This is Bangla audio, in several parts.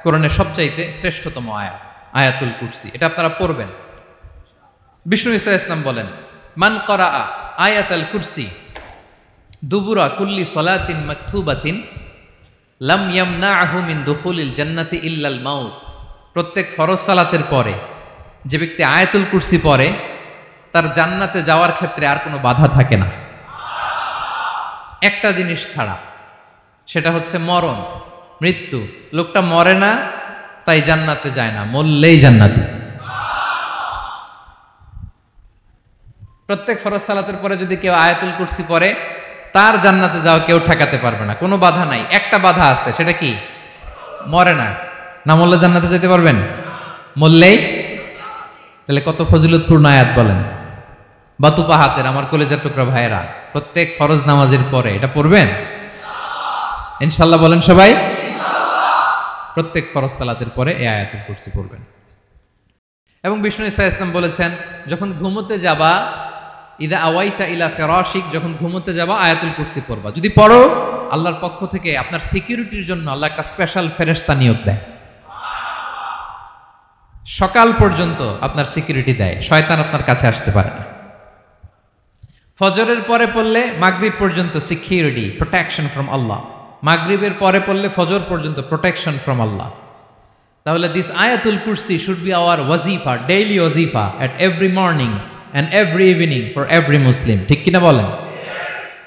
কোরআনের সবচাইতে শ্রেষ্ঠতম আয়াত আয়াতুল কুরসি। এটা আপনারা পড়বেন। বিষ্ণু ঈসা ইসলাম বলেন, মান করাআ আয়াতুল কুরসি দুবুরা কুল্লি সলাতিন মাকতুবাতিন লাম ইয়ামনাহু মিন দুখুলিল জান্নাতি ইল্লাল মাউত। প্রত্যেক ফরজ সালাতের পরে যে ব্যক্তি আয়াতুল কুরসি পড়ে তার জান্নাতে যাওয়ার ক্ষেত্রে আর কোনো বাধা থাকে না, একটা জিনিস ছাড়া, সেটা হচ্ছে মরণ, মৃত্যু। লোকটা মরে না তাই জান্নাতে যায় না, মরলেই জান্নাতি। প্রত্যেক ফরজ সালাতের পরে যদি কেউ আয়াতুল কুরসি পড়ে তার জান্নাতে যাওয়া কেউ ঠেকাতে পারবে না, কোনো বাধা নাই। একটা বাধা আছে, সেটা কি? মরে না। না মরলে জান্নাতে যেতে পারবেন? মরলেই। তাহলে কত ফজিলতপূর্ণ আয়াত বলেন। বাতুপা হাতের আমার কলেজের টুকরা ভাইয়েরা, প্রত্যেক ফরজ নামাজের পরে এটা পড়বেন ইনশাল্লাহ। বলেন সবাই, প্রত্যেক ফরজ সালাতের পরে এই আয়াতুল কুরসি পড়বেন। এবং বিষ্ণু ঈসা ইসলাম বলেছেন, যখন ঘুমোতে যাবা, ইদা আওয়াইতা ইলা ফিরাশিক, যখন ঘুমোতে যাবা আয়াতুল কুরসি পড়বা। যদি পড়ো, আল্লাহর পক্ষ থেকে আপনার সিকিউরিটির জন্য আল্লাহ একটা স্পেশাল ফেরেশতা নিয়োগ দেয়। সকাল পর্যন্ত আপনার সিকিউরিটি দেয়, শয়তান আপনার কাছে আসতে পারে না। ফজরের পরে পড়লে মাগরিব পর্যন্ত সিকিউরিটি, প্রোটেকশন ফ্রম আল্লাহ। মাগরিবের পরে পড়লে ফজর পর্যন্ত প্রোটেকশন ফ্রম আল্লাহ। তাহলে দিস আয়াতুল কুরসি শুড বি আওয়ার ওয়াজিফা, ডেইলি ওয়াজিফা at every morning and every evening for every Muslim. ঠিক কিনা বলেন?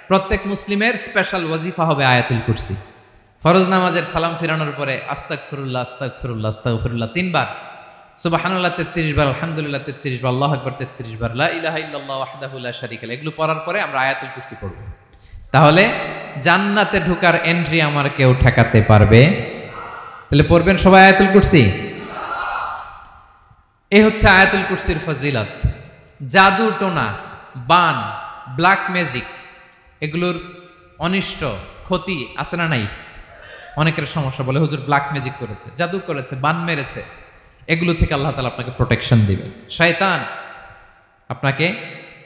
প্রত্যেক মুসলিমের স্পেশাল ওয়াজিফা হবে আয়াতুল কুরসি। ফরজ নামাজের সালাম ফিরানোর পরে আস্তাগফিরুল্লাহ আস্তাগফিরুল্লাহ আস্তাগফিরুল্লাহ 3 বার, সুবহানাল্লাহ 33 বার, আলহামদুলিল্লাহ 33 বার, আল্লাহু আকবার 33 বার, লা ইলাহা ইল্লাল্লাহু ওয়াহদাহু লা শারীকা লাহু, এগুলো পড়ার পরে আমরা আয়াতুল কুরসি পড়ব। তাহলে জান্নাতে ঢোকার এন্ট্রি আমার কেউ ঠেকাতে পারবে। তাহলে পড়বেন সবাই আয়াতুল কুরসি। এই হচ্ছে আয়াতুল কুরসির ফজিলত। জাদু টোনা, বান, ব্ল্যাক ম্যাজিক, এগুলোর অনিষ্ট ক্ষতি আছে না নাই? অনেকের সমস্যা, বলে হুজুর ব্ল্যাক ম্যাজিক করেছে, জাদু করেছে, বান মেরেছে, এগুলো থেকে আল্লাহ তাআলা আপনাকে প্রোটেকশন দিবেন। শয়তান আপনাকে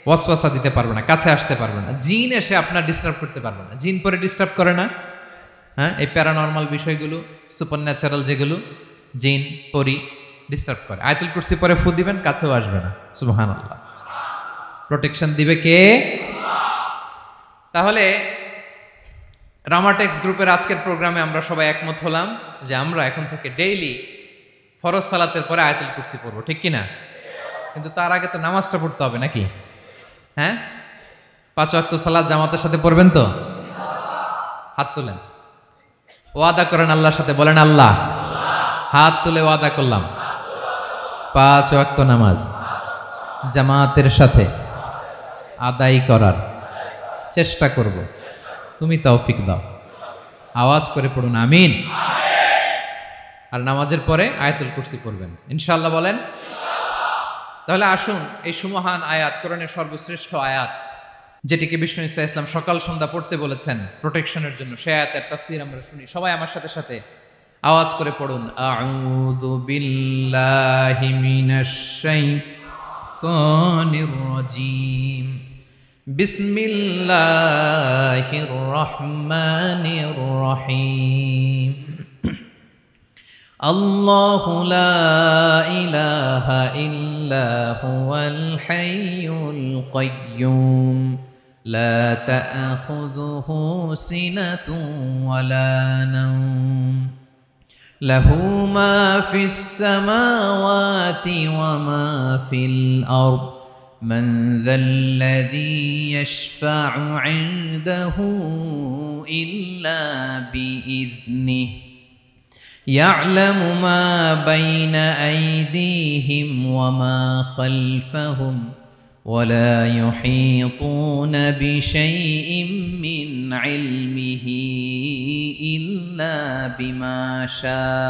ওয়াসওয়াসা দিতে পারবে না, কাছে আসতে পারবে না। জিন এসে আপনার ডিস্টার্ব করতে পারবে না। জিন পরে ডিস্টার্ব করে না? হ্যাঁ, এই প্যারানর্মাল বিষয়গুলো, সুপার ন্যাচারাল যেগুলো, জিন পরি ডিস্টার্ব করে। আয়াতুল কুরসি পরে ফু দিবেন, কাছেও আসবে না। সুবহানাল্লাহ। প্রোটেকশন দিবে কে? তাহলে রামাটেক্স গ্রুপের আজকের প্রোগ্রামে আমরা সবাই একমত হলাম যে আমরা এখন থেকে ডেইলি ফরজ সালাতের পরে আয়াতুল কুরসি পড়বো, ঠিক কিনা? কিন্তু তার আগে তো নামাজটা পড়তে হবে নাকি? হ্যাঁ, 5 ওয়াক্ত সালাত জামাতের সাথে পড়বেন তো? হাত তুলেন, ওয়াদা করেন আল্লাহর সাথে, বলেন আল্লাহ, হাত তুলে ওয়াদা করলাম 5 ওয়াক্ত নামাজ জামাতের সাথে আদায় করার চেষ্টা করব, তুমি তৌফিক দাও। আওয়াজ করে পড়ুন আমিন। আর নামাজের পরে আয়াতুল কুরসি পড়বেন ইনশাআল্লাহ, বলেন। তাহলে আসুন এই সুমহান আয়াত, কোরআনের সর্বশ্রেষ্ঠ আয়াত, যেটিকে বিষ্ণু ঈসা ইসলাম সকাল সন্ধ্যা পড়তে বলেছেন প্রোটেকশনের জন্য, সে আয়াতের তাফসীর আমরা শুনি। সবাই আমার সাথে সাথে আওয়াজ করে পড়ুন, আউযু বিল্লাহি মিনাশ শাইতানির রাজীম, বিসমিল্লাহির রহমানির রহিম। আল্লাহু লা ইলাহা ইল্লা হুয়াল হাইয়ুল কাইয়্যুম লা তা'খুযুহু সিনাতুন ওয়ালা নাওম লাহু মা ফিস সামাওয়াতি ওয়া মা ফিল আরদ মান যাল্লাযী ইয়াশফা'ু 'ইনদাহু ইল্লা বিইذনিহি يعلم ما بين أيديهم وما خلفهم ولا يحيطون بشيء من علمه إلا بما شاء